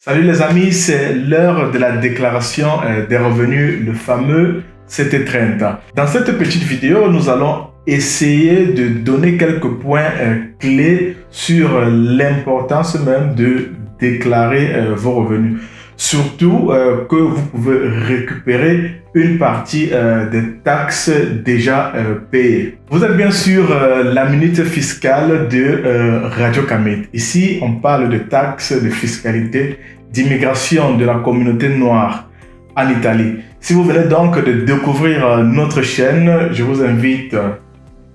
Salut les amis, c'est l'heure de la déclaration des revenus, le fameux CT30. Dans cette petite vidéo, nous allons essayer de donner quelques points clés sur l'importance même de déclarer vos revenus. Surtout que vous pouvez récupérer une partie des taxes déjà payées. Vous êtes bien sûr la minute fiscale de Radio Kamit. Ici, on parle de taxes, de fiscalité, d'immigration de la communauté noire en Italie. Si vous venez donc de découvrir notre chaîne, je vous invite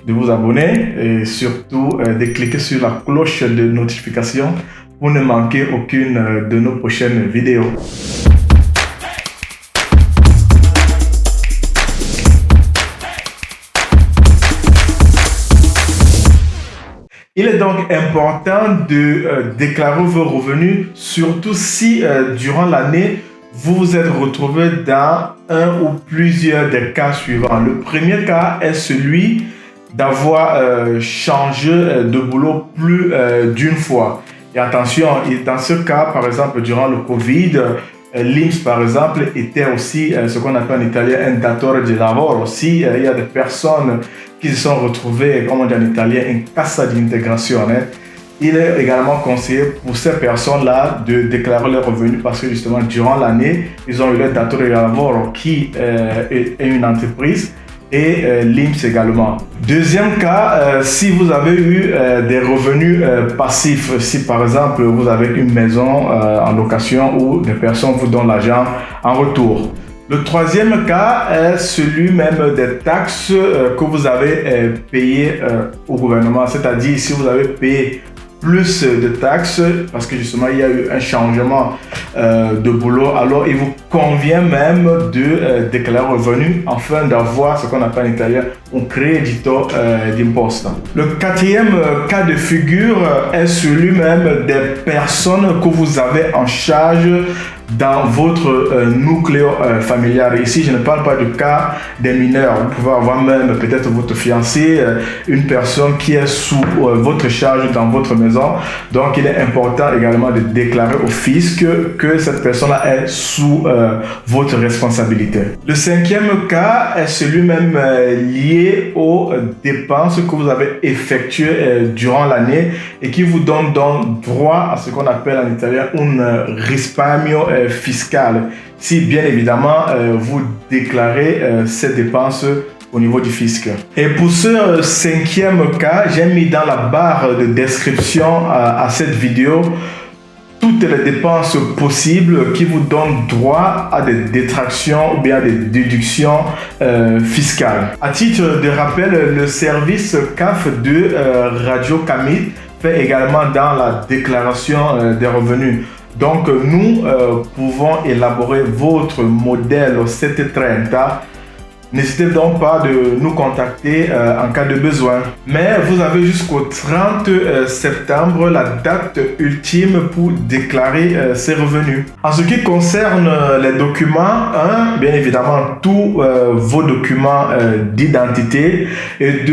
de vous abonner et surtout de cliquer sur la cloche de notification pour ne manquer aucune de nos prochaines vidéos. Il est donc important de déclarer vos revenus, surtout si durant l'année, vous vous êtes retrouvé dans un ou plusieurs des cas suivants. Le premier cas est celui d'avoir changé de boulot plus d'une fois. Et attention, dans ce cas, par exemple, durant le Covid, l'INPS, par exemple, était aussi ce qu'on appelle en italien un datore di lavoro. Aussi, il y a des personnes qui se sont retrouvées, comme on dit en italien, in cassa di integrazione. Il est également conseillé pour ces personnes-là de déclarer leurs revenus parce que justement, durant l'année, ils ont eu le datore di lavoro qui est une entreprise et l'INPS également. Deuxième cas, si vous avez eu des revenus passifs, si par exemple vous avez une maison en location ou des personnes vous donnent l'argent en retour. Le troisième cas est celui même des taxes que vous avez payées au gouvernement, c'est-à-dire si vous avez payé plus de taxes parce que justement il y a eu un changement de boulot, alors il vous convient même de déclarer revenus afin d'avoir ce qu'on appelle en italien un credito d'imposta. Le quatrième cas de figure est celui même des personnes que vous avez en charge dans votre nucléo familial. Ici, je ne parle pas du cas des mineurs. Vous pouvez avoir même peut-être votre fiancé, une personne qui est sous votre charge dans votre maison. Donc, il est important également de déclarer au fisc que cette personne-là est sous votre responsabilité. Le cinquième cas est celui même lié aux dépenses que vous avez effectuées durant l'année et qui vous donne donc droit à ce qu'on appelle en italien un risparmio fiscal, si bien évidemment vous déclarez ces dépenses au niveau du fisc. Et pour ce cinquième cas, j'ai mis dans la barre de description à cette vidéo toutes les dépenses possibles qui vous donnent droit à des détractions ou bien à des déductions fiscales. À titre de rappel, le service CAF de Radio Kamit fait également dans la déclaration des revenus. Donc, nous pouvons élaborer votre modèle CT30. N'hésitez donc pas de nous contacter en cas de besoin. Mais vous avez jusqu'au 30 septembre la date ultime pour déclarer ces revenus. En ce qui concerne les documents, bien évidemment, tous vos documents d'identité et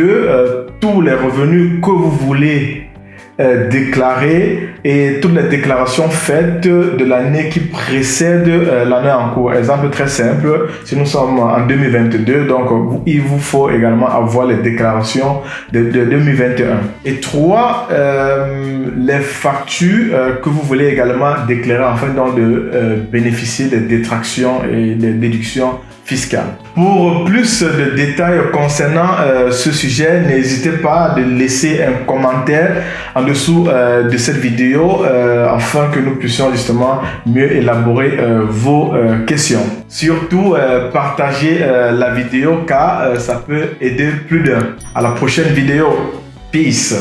tous les revenus que vous voulez déclarer et toutes les déclarations faites de l'année qui précède l'année en cours. Exemple très simple, si nous sommes en 2022, donc il vous faut également avoir les déclarations de 2021. Et trois, les factures que vous voulez également déclarer afin donc de bénéficier des détractions et des déductions fiscale. Pour plus de détails concernant ce sujet, n'hésitez pas à laisser un commentaire en dessous de cette vidéo afin que nous puissions justement mieux élaborer vos questions. Surtout, partagez la vidéo car ça peut aider plus d'un. À la prochaine vidéo. Peace.